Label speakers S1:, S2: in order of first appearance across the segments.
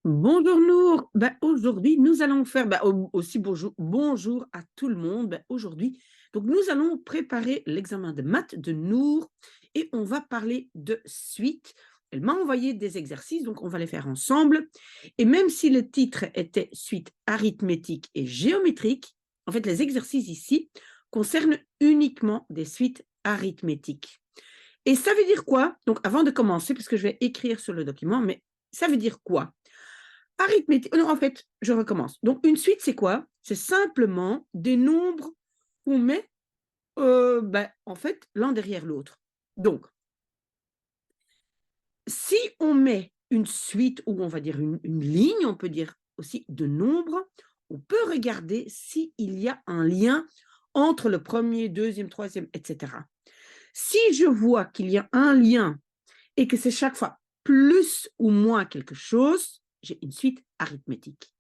S1: Bonjour Nour. Aujourd'hui, nous allons faire aussi bonjour à tout le monde. Aujourd'hui, donc nous allons préparer l'examen de maths de Nour et on va parler de suite. Elle m'a envoyé des exercices, donc on va les faire ensemble. Et même si le titre était suite arithmétique et géométrique, en fait, les exercices ici concernent uniquement des suites arithmétiques. Et ça veut dire quoi? Donc, avant de commencer, parce que je vais écrire sur le document, mais ça veut dire quoi? Arithmétique. Non, en fait, je recommence. Donc, une suite, c'est quoi? C'est simplement des nombres qu'on met, en fait, l'un derrière l'autre. Donc, si on met une suite, ou on va dire une ligne, on peut dire aussi de nombres, on peut regarder s'il y a un lien entre le premier, deuxième, troisième, etc. Si je vois qu'il y a un lien et que c'est chaque fois plus ou moins quelque chose, j'ai une suite arithmétique.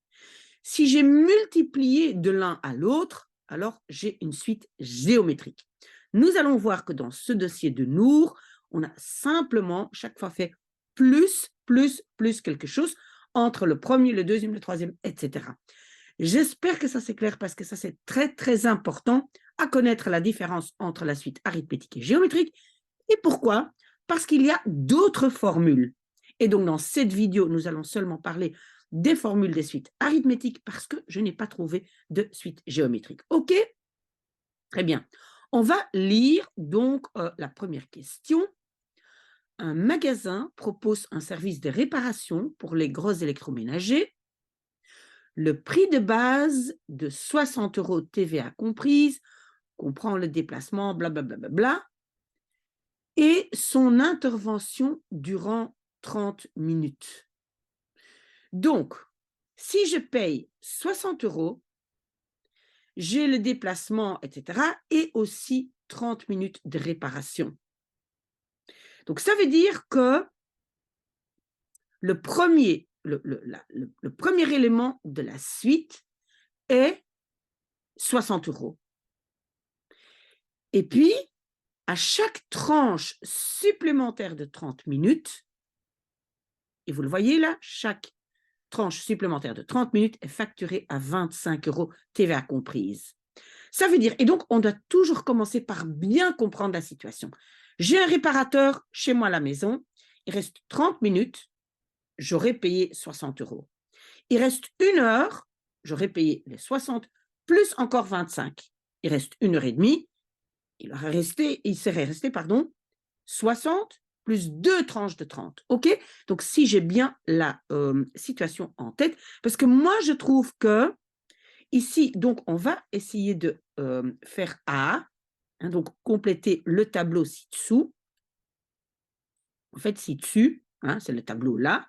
S1: Si j'ai multiplié de l'un à l'autre, alors j'ai une suite géométrique. Nous allons voir que dans ce dossier de Nour, on a simplement chaque fois fait plus quelque chose entre le premier, le deuxième, le troisième, etc. J'espère que ça c'est clair parce que ça c'est très important à connaître la différence entre la suite arithmétique et géométrique. Et pourquoi? Parce qu'il y a d'autres formules. Et donc dans cette vidéo, nous allons seulement parler des formules des suites arithmétiques parce que je n'ai pas trouvé de suite géométrique. OK? Très bien. On va lire donc la première question. Un magasin propose un service de réparation pour les gros électroménagers. Le prix de base de 60 € TVA comprise comprend le déplacement, blablabla, et son intervention durant 30 minutes. Donc, si je paye 60 €, j'ai le déplacement, etc., et aussi 30 minutes de réparation. Donc, ça veut dire que le premier élément de la suite est 60 €. Et puis, à chaque tranche supplémentaire de 30 minutes, et vous le voyez là, chaque tranche supplémentaire de 30 minutes est facturée à 25 € TVA comprise. Ça veut dire, et donc on doit toujours commencer par bien comprendre la situation. J'ai un réparateur chez moi à la maison, il reste 30 minutes, j'aurais payé 60 €. Il reste 1 heure, j'aurais payé les 60 plus encore 25. Il reste 1 heure et demie, il serait resté, 60 plus 2 tranches de 30. OK? Donc, si j'ai bien la situation en tête, parce que moi, je trouve que ici, donc, on va essayer de faire A, hein, donc compléter le tableau ci-dessous. En fait, ci-dessus, hein, c'est le tableau là.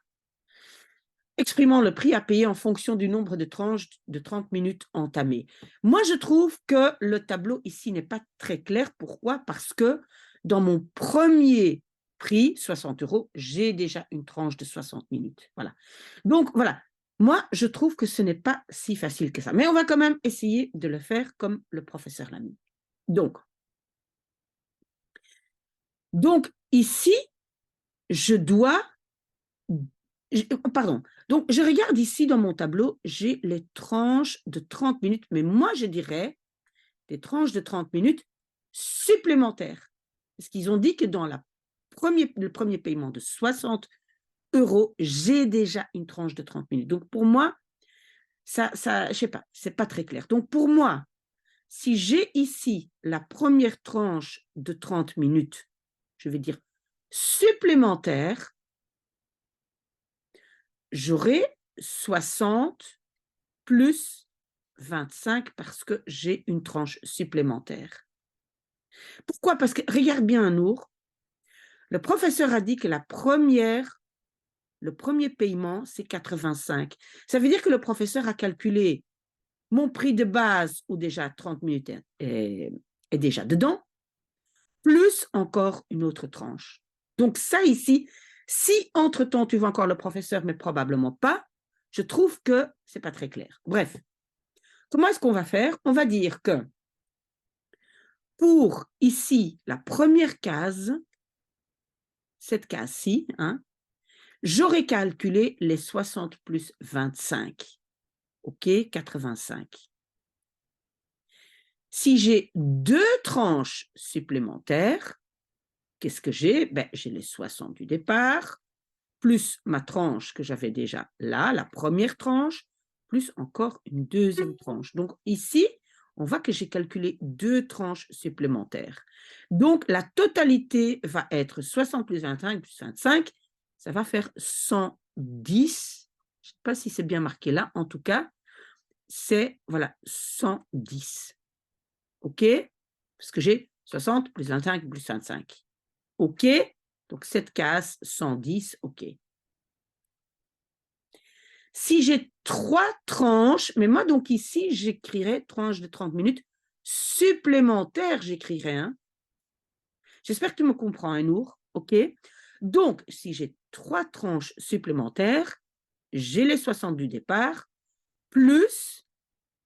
S1: Exprimant le prix à payer en fonction du nombre de tranches de 30 minutes entamées. Moi, je trouve que le tableau ici n'est pas très clair. Pourquoi? Parce que dans mon premier prix, 60 €, j'ai déjà une tranche de 60 minutes. Voilà. Donc, voilà. Moi, je trouve que ce n'est pas si facile que ça. Mais on va quand même essayer de le faire comme le professeur l'a mis. Donc ici, je dois pardon. Donc, je regarde ici dans mon tableau, j'ai les tranches de 30 minutes, mais moi, je dirais des tranches de 30 minutes supplémentaires. Parce qu'ils ont dit que dans le premier paiement de 60 €, j'ai déjà une tranche de 30 minutes. Donc, pour moi, je sais pas, c'est pas très clair. Donc, pour moi, si j'ai ici la première tranche de 30 minutes, je vais dire supplémentaire, j'aurai 60 plus 25 parce que j'ai une tranche supplémentaire. Pourquoi? Parce que, regarde bien, Nour, le professeur a dit que le premier paiement, c'est 85. Ça veut dire que le professeur a calculé mon prix de base, où déjà 30 minutes est déjà dedans, plus encore une autre tranche. Donc ça ici, si entre-temps tu vois encore le professeur, mais probablement pas, je trouve que c'est pas très clair. Bref, comment est-ce qu'on va faire? On va dire que pour ici la première case, cette case-ci, hein, J'aurais calculé les 60 plus 25. OK, 85. Si j'ai 2 tranches supplémentaires, qu'est-ce que j'ai? Ben, j'ai les 60 du départ, plus ma tranche que j'avais déjà là, la première tranche, plus encore une deuxième tranche. Donc ici, on voit que j'ai calculé 2 tranches supplémentaires. Donc la totalité va être 60 plus 25 plus 25, ça va faire 110. Je ne sais pas si c'est bien marqué là, en tout cas, c'est voilà, 110. OK? Parce que j'ai 60 plus 25 plus 25. OK? Donc cette case, 110, OK. Si j'ai 3 tranches, mais moi donc ici, j'écrirais tranche de 30 minutes supplémentaires, j'écrirais. Hein? J'espère que tu me comprends, hein, Nour. OK? Donc, si j'ai 3 tranches supplémentaires, j'ai les 60 du départ, plus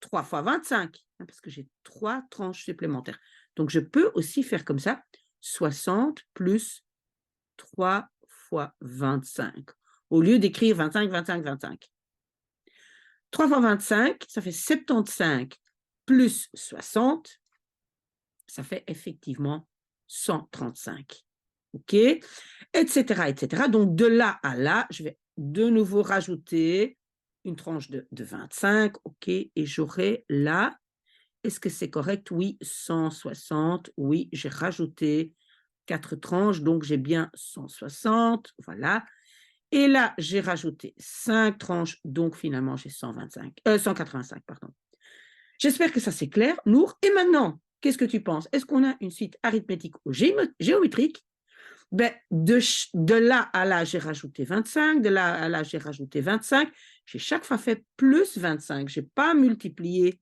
S1: 3 fois 25, hein, parce que j'ai 3 tranches supplémentaires. Donc, je peux aussi faire comme ça, 60 plus 3 fois 25, au lieu d'écrire 25, 25, 25. 3 fois 25, ça fait 75 plus 60, ça fait effectivement 135. OK? Etc., etc. Donc, de là à là, je vais de nouveau rajouter une tranche de 25. OK? Et j'aurai là, est-ce que c'est correct? Oui, 160. Oui, j'ai rajouté 4 tranches, donc j'ai bien 160. Voilà. Et là, j'ai rajouté 5 tranches, donc finalement, j'ai 185, pardon. J'espère que ça c'est clair, Nour. Et maintenant, qu'est-ce que tu penses? Est-ce qu'on a une suite arithmétique ou géométrique? Ben, de là à là, j'ai rajouté 25, de là à là, j'ai rajouté 25. J'ai chaque fois fait plus 25. Je n'ai pas multiplié.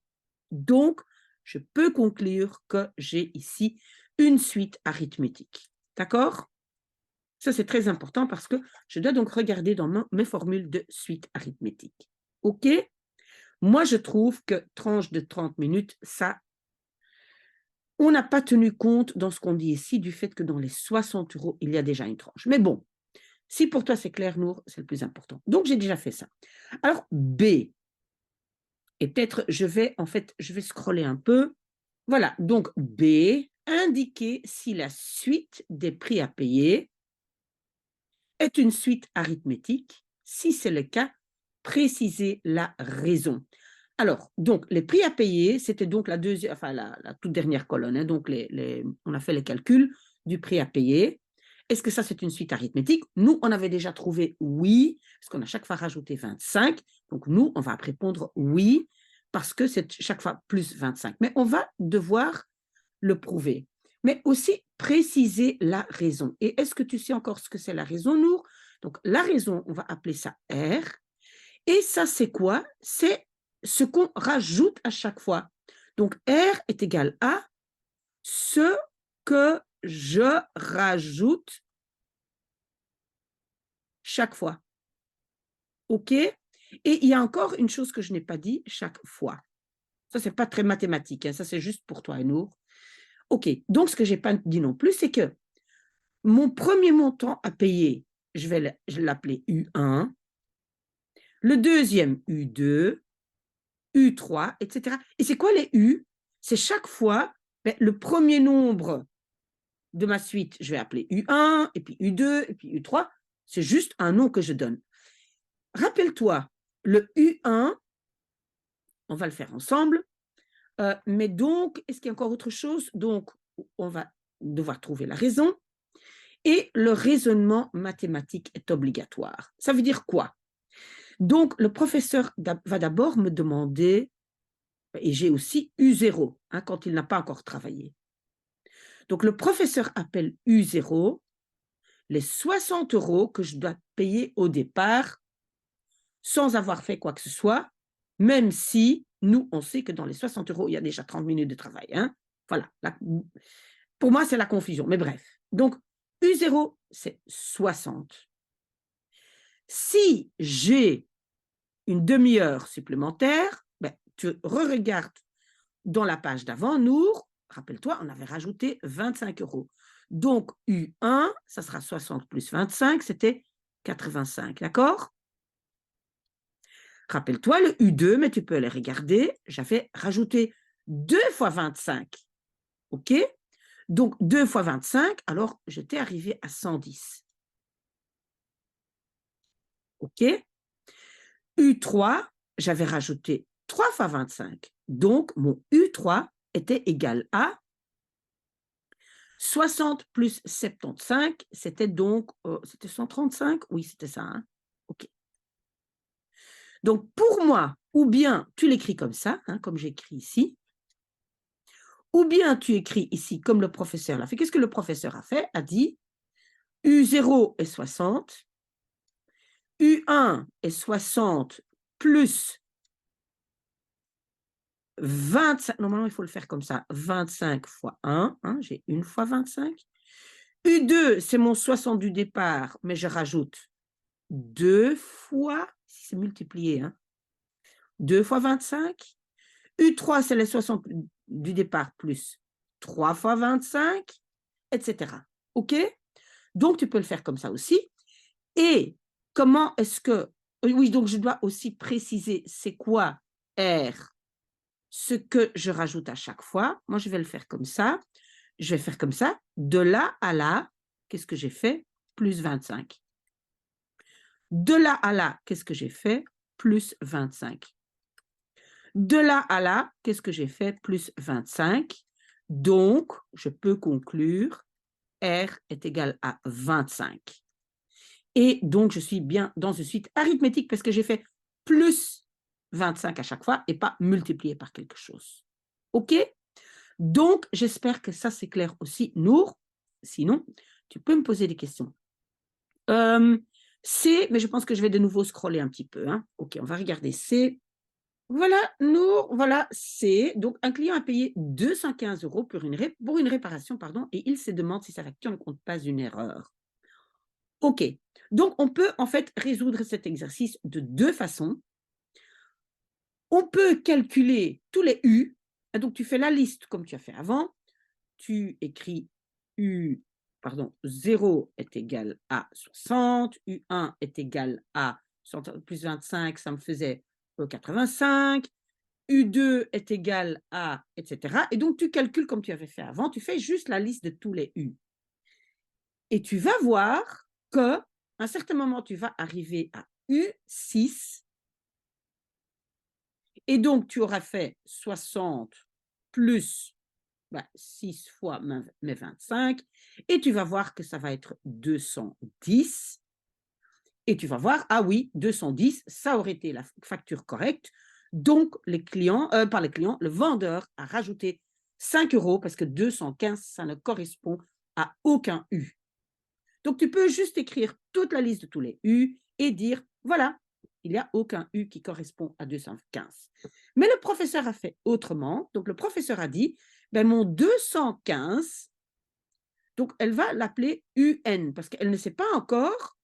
S1: Donc, je peux conclure que j'ai ici une suite arithmétique. D'accord? Ça, c'est très important parce que je dois donc regarder dans mes formules de suite arithmétique. OK? Moi, je trouve que tranche de 30 minutes, ça, on n'a pas tenu compte dans ce qu'on dit ici du fait que dans les 60 €, il y a déjà une tranche. Mais bon, si pour toi c'est clair, Nour, c'est le plus important. Donc, j'ai déjà fait ça. Alors, B. Et peut-être, je vais scroller un peu. Voilà, donc B, indiquer si la suite des prix à payer est une suite arithmétique. Si c'est le cas, préciser la raison. Alors, donc, les prix à payer, c'était donc la toute dernière colonne. Hein, donc, on a fait les calculs du prix à payer. Est-ce que ça, c'est une suite arithmétique? Nous, on avait déjà trouvé oui, parce qu'on a chaque fois rajouté 25. Donc, nous, on va répondre oui, parce que c'est chaque fois plus 25. Mais on va devoir le prouver. Mais aussi préciser la raison. Et est-ce que tu sais encore ce que c'est la raison, Nour? Donc, la raison, on va appeler ça R. Et ça, c'est quoi? C'est ce qu'on rajoute à chaque fois. Donc, R est égal à ce que je rajoute chaque fois. OK? Et il y a encore une chose que je n'ai pas dit, chaque fois. Ça, ce n'est pas très mathématique. Hein, ça, c'est juste pour toi, Nour. OK. Donc, ce que je n'ai pas dit non plus, c'est que mon premier montant à payer, je vais l'appeler U1. Le deuxième, U2. U3, etc. Et c'est quoi les U? C'est chaque fois, le premier nombre de ma suite, je vais appeler U1, et puis U2, et puis U3. C'est juste un nom que je donne. Rappelle-toi, le U1, on va le faire ensemble. Mais donc, est-ce qu'il y a encore autre chose? Donc, on va devoir trouver la raison. Et le raisonnement mathématique est obligatoire. Ça veut dire quoi? Donc, le professeur va d'abord me demander, et j'ai aussi U0, hein, quand il n'a pas encore travaillé. Donc, le professeur appelle U0 les 60 € que je dois payer au départ sans avoir fait quoi que ce soit, même si nous, on sait que dans les 60 €, il y a déjà 30 minutes de travail. Hein. Voilà. Pour moi, c'est la confusion. Mais bref. Donc, U0, c'est 60. Si j'ai une demi-heure supplémentaire, tu re-regardes dans la page d'avant, Nour, rappelle-toi, on avait rajouté 25 €. Donc, U1, ça sera 60 plus 25, c'était 85, d'accord? Rappelle-toi le U2, mais tu peux les regarder. J'avais rajouté 2 fois 25, OK? Donc 2 fois 25, alors j'étais arrivé à 110, OK? U3, j'avais rajouté 3 fois 25. Donc mon U3 était égal à 60 plus 75, c'était donc, c'était 135? Oui, c'était ça, hein? OK. Donc pour moi, ou bien tu l'écris comme ça, hein, comme j'écris ici, ou bien tu écris ici comme le professeur l'a fait. Qu'est-ce que le professeur a fait? A dit U0 est 60, U1 est 60 plus 25, normalement il faut le faire comme ça, 25 fois 1, hein, j'ai 1 fois 25. U2, c'est mon 60 du départ, mais je rajoute 2 fois, si c'est multiplié, hein, 2 fois 25. U3, c'est les 60 du départ plus 3 fois 25, etc. OK? Donc, tu peux le faire comme ça aussi. Et comment est-ce que... Oui, donc je dois aussi préciser c'est quoi R, ce que je rajoute à chaque fois. Moi, je vais le faire comme ça. Je vais faire comme ça. De là à là, qu'est-ce que j'ai fait? Plus 25. De là à là, qu'est-ce que j'ai fait? Plus 25. De là à là, qu'est-ce que j'ai fait? Plus 25. Donc, je peux conclure R est égal à 25. Et donc, je suis bien dans une suite arithmétique parce que j'ai fait plus 25 à chaque fois et pas multiplié par quelque chose. OK? Donc, j'espère que ça, c'est clair aussi. Nour, sinon, tu peux me poser des questions. C, mais je pense que je vais de nouveau scroller un petit peu. Hein. OK, on va regarder C. Voilà, Nour, voilà, C. Donc, un client a payé 215 € pour une réparation, pardon, et il se demande si sa facture ne compte pas une erreur. OK. Donc, on peut en fait résoudre cet exercice de deux façons. On peut calculer tous les U. Donc, tu fais la liste comme tu as fait avant. Tu écris U, pardon, 0 est égal à 60, U1 est égal à 60 plus 25, ça me faisait 85, U2 est égal à, etc. Et donc, tu calcules comme tu avais fait avant, tu fais juste la liste de tous les U. Et tu vas voir qu'à un certain moment, tu vas arriver à U6. Et donc, tu auras fait 60 plus 6 fois mes 25. Et tu vas voir que ça va être 210. Et tu vas voir, ah oui, 210, ça aurait été la facture correcte. Donc, par les clients, le vendeur a rajouté 5 € parce que 215, ça ne correspond à aucun U. Donc, tu peux juste écrire toute la liste de tous les U et dire, voilà, il n'y a aucun U qui correspond à 215. Mais le professeur a fait autrement. Donc, le professeur a dit, ben, mon 215, donc elle va l'appeler UN parce qu'elle ne sait pas encore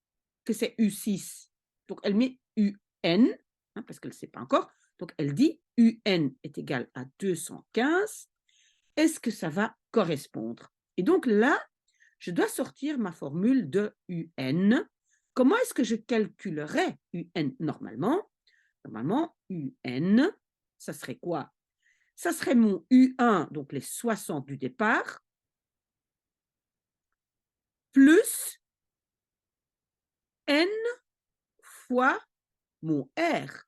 S1: que c'est U6. Donc, elle met UN, hein, parce qu'elle ne sait pas encore. Donc, elle dit UN est égal à 215. Est-ce que ça va correspondre? Et donc là, je dois sortir ma formule de UN. Comment est-ce que je calculerais UN normalement? Normalement, UN, ça serait quoi? Ça serait mon U1, donc les 60 du départ, plus N fois mon R.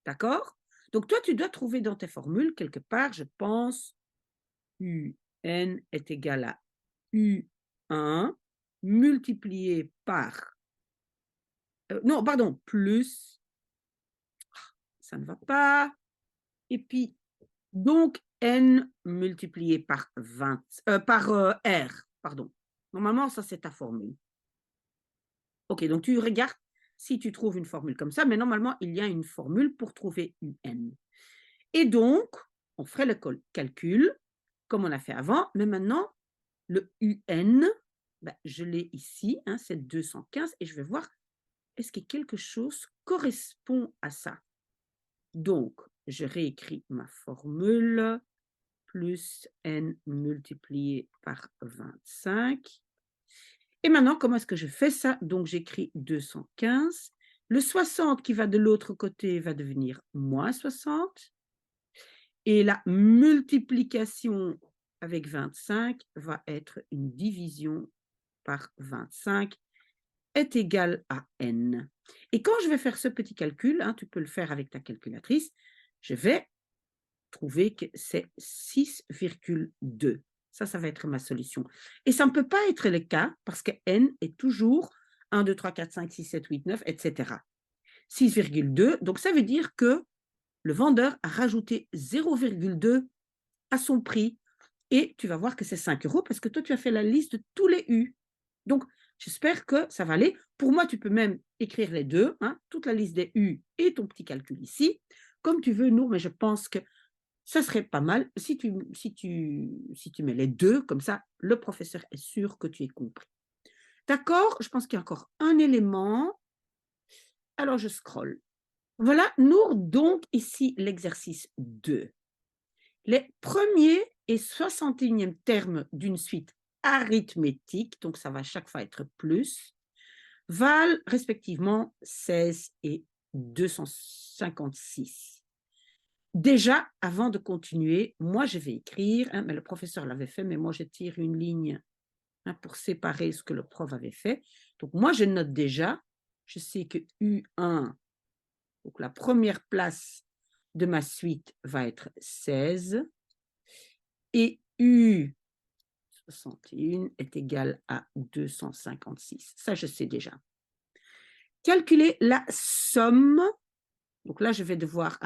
S1: D'accord? Donc, toi, tu dois trouver dans tes formules, quelque part, je pense, UN est égal à U1 multiplié par... non, pardon, plus... Ça ne va pas. Et puis, donc, N multiplié par, R, pardon. Normalement, ça, c'est ta formule. OK, donc tu regardes si tu trouves une formule comme ça, mais normalement, il y a une formule pour trouver UN. Et donc, on ferait le calcul comme on a fait avant, mais maintenant, le UN, je l'ai ici, hein, c'est 215, et je vais voir est-ce que quelque chose correspond à ça. Donc, je réécris ma formule, plus N multiplié par 25. Et maintenant, comment est-ce que je fais ça? Donc, j'écris 215. Le 60 qui va de l'autre côté va devenir moins 60. Et la multiplication avec 25 va être une division par 25 est égal à n. Et quand je vais faire ce petit calcul, hein, tu peux le faire avec ta calculatrice, je vais trouver que c'est 6,2. Ça va être ma solution. Et ça ne peut pas être le cas parce que n est toujours 1, 2, 3, 4, 5, 6, 7, 8, 9, etc. 6,2, donc ça veut dire que le vendeur a rajouté 0,2 à son prix et tu vas voir que c'est 5 € parce que toi, tu as fait la liste de tous les U. Donc, j'espère que ça va aller. Pour moi, tu peux même écrire les deux, hein, toute la liste des U et ton petit calcul ici, comme tu veux, Nour, mais je pense que ça serait pas mal si tu mets les deux, comme ça, le professeur est sûr que tu es compris. D'accord? Je pense qu'il y a encore un élément. Alors, je scrolle. Voilà, Nour, donc ici, l'exercice 2. Les premiers et 61e termes d'une suite arithmétique, donc ça va à chaque fois être plus, valent respectivement 16 et 256. Déjà, avant de continuer, moi je vais écrire, hein, mais le professeur l'avait fait, mais moi je tire une ligne, hein, pour séparer ce que le prof avait fait. Donc moi je note déjà, je sais que U1, donc la première place de ma suite va être 16 et U61 est égal à 256. Ça, je sais déjà. Calculer la somme. Donc là, je vais devoir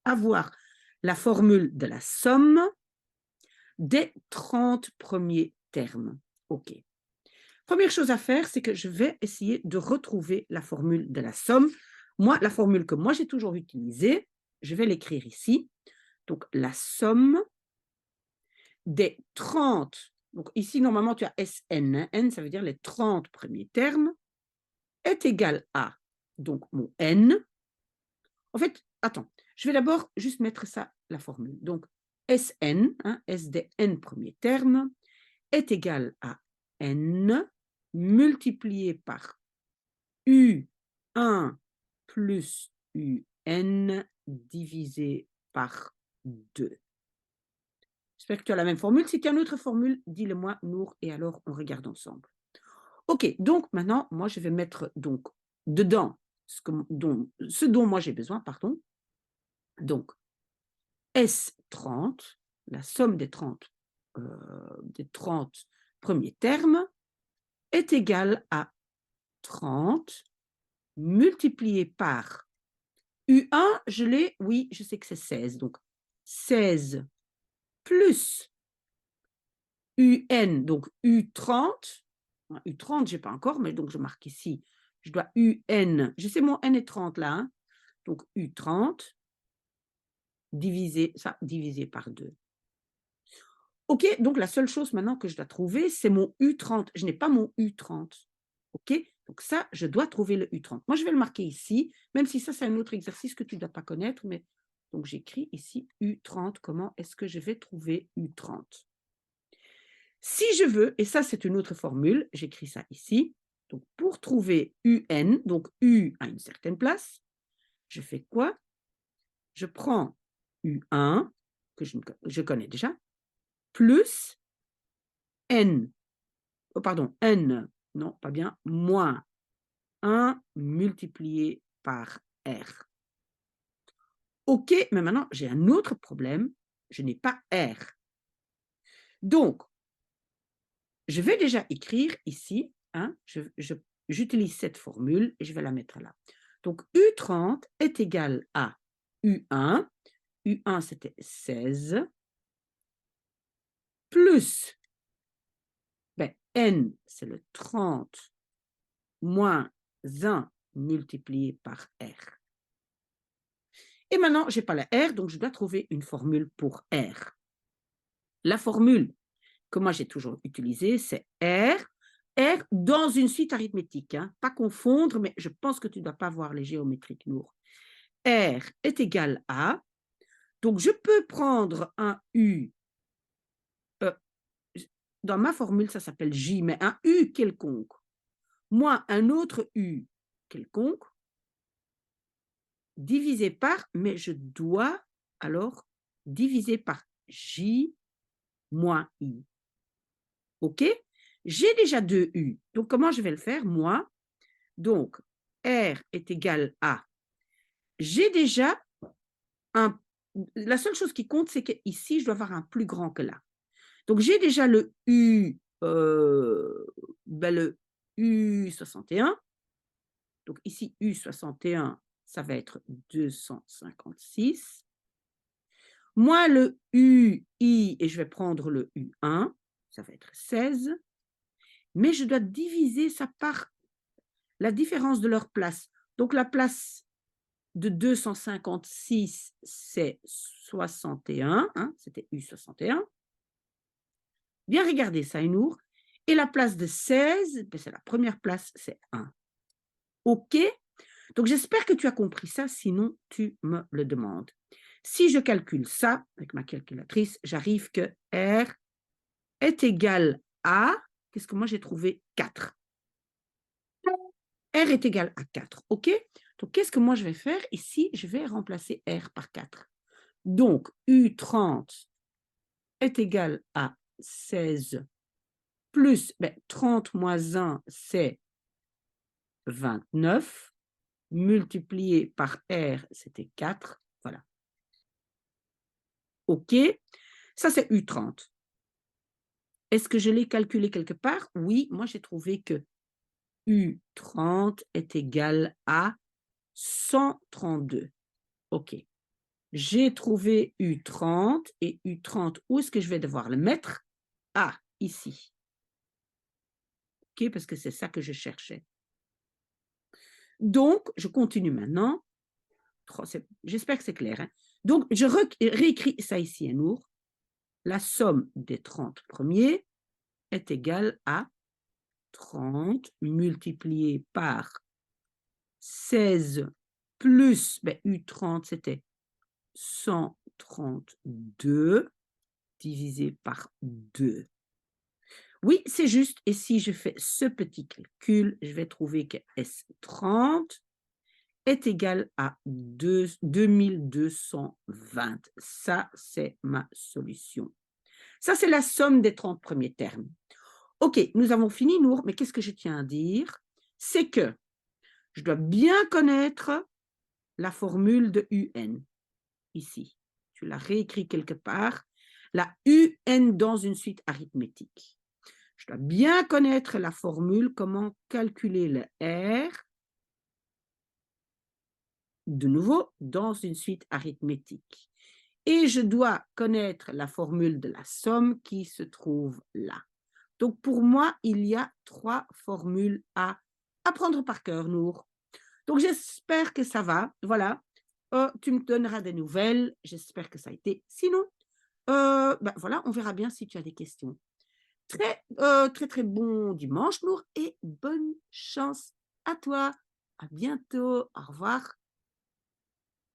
S1: avoir la formule de la somme des 30 premiers termes. OK. Première chose à faire, c'est que je vais essayer de retrouver la formule de la somme. Moi, la formule que moi j'ai toujours utilisée, je vais l'écrire ici. Donc, la somme des 30, donc ici, normalement, tu as SN. Hein, N, ça veut dire les 30 premiers termes, est égal à, donc mon N. En fait, attends, je vais d'abord juste mettre ça, la formule. Donc, SN, hein, S des N premiers termes, est égal à N multiplié par U1 plus UN divisé par 2. J'espère que tu as la même formule. Si tu as une autre formule, dis-le-moi, Nour, et alors on regarde ensemble. OK, donc maintenant, moi, je vais mettre donc dedans ce dont moi j'ai besoin, pardon. Donc, S30, la somme des 30 premiers termes, est égale à 30 multiplié par U1, je l'ai, oui, je sais que c'est 16. Donc, 16 plus UN, donc U30. U30, je n'ai pas encore, mais donc je marque ici. Je dois UN, je sais mon N est 30 là. Hein, donc U30, divisé par 2. OK, donc la seule chose maintenant que je dois trouver, c'est mon U30. Je n'ai pas mon U30. OK, donc ça, je dois trouver le U30. Moi, je vais le marquer ici, même si ça, c'est un autre exercice que tu ne dois pas connaître, mais donc j'écris ici U30. Comment est-ce que je vais trouver U30? Si je veux, et ça, c'est une autre formule, j'écris ça ici. Donc, pour trouver UN, donc U à une certaine place, je fais quoi? Je prends U1, que je connais déjà, plus N, oh pardon, N, non, pas bien, moins 1 multiplié par R. OK, mais maintenant, j'ai un autre problème, je n'ai pas R. Donc, je vais déjà écrire ici, hein, j'utilise cette formule et je vais la mettre là. Donc, U30 est égal à U1. U1, c'était 16, plus, N, c'est le 30, moins 1 multiplié par R. Et maintenant, je n'ai pas la R, donc je dois trouver une formule pour R. La formule que moi j'ai toujours utilisée, c'est R. R dans une suite arithmétique, hein, pas confondre, mais je pense que tu ne dois pas voir les géométriques lourds. R est égal à, donc je peux prendre un U, dans ma formule, ça s'appelle J, mais un U quelconque, moins un autre U quelconque, divisé par, mais je dois alors diviser par J moins I. OK? J'ai déjà 2 U. Donc, comment je vais le faire, moi? Donc, R est égal à... J'ai déjà un... La seule chose qui compte, c'est qu'ici, je dois avoir un plus grand que là. Donc, j'ai déjà le U, le U61. Donc, ici, U61, ça va être 256. Moins le UI, et je vais prendre le U1, ça va être 16. Mais je dois diviser ça par la différence de leur place. Donc, la place de 256, c'est 61, hein, c'était U61. Bien regarder ça, Inour. Et la place de 16, ben c'est la première place, c'est 1. OK? Donc, j'espère que tu as compris ça, sinon tu me le demandes. Si je calcule ça avec ma calculatrice, j'arrive que R est égal à, qu'est-ce que moi j'ai trouvé? 4. R est égal à 4, OK? Donc, qu'est-ce que moi je vais faire? Ici, je vais remplacer R par 4. Donc, U30 est égal à 16 plus, 30 moins 1, c'est 29, multiplié par R, c'était 4, voilà. OK? Ça, c'est U30. Est-ce que je l'ai calculé quelque part? Oui, moi j'ai trouvé que U30 est égal à 132. OK. J'ai trouvé U30 et U30, où est-ce que je vais devoir le mettre? Ah, ici. OK, parce que c'est ça que je cherchais. Donc, je continue maintenant. J'espère que c'est clair. Hein? Donc, je réécris ça ici, Anour. La somme des 30 premiers est égale à 30 multiplié par 16 plus, U30, c'était 132 divisé par 2. Oui, c'est juste. Et si je fais ce petit calcul, je vais trouver que S30 est égal à 2220. Ça, c'est ma solution. Ça, c'est la somme des 30 premiers termes. OK, nous avons fini, Nour, mais qu'est-ce que je tiens à dire? C'est que je dois bien connaître la formule de UN, ici. Tu l'as réécrit quelque part. La UN dans une suite arithmétique. Je dois bien connaître la formule, comment calculer le R, de nouveau, dans une suite arithmétique. Et je dois connaître la formule de la somme qui se trouve là. Donc, pour moi, il y a 3 formules à apprendre par cœur, Nour. Donc, j'espère que ça va. Voilà. Tu me donneras des nouvelles. J'espère que ça a été. Sinon, voilà, on verra bien si tu as des questions. Très bon dimanche, Nour, et bonne chance à toi. À bientôt. Au revoir.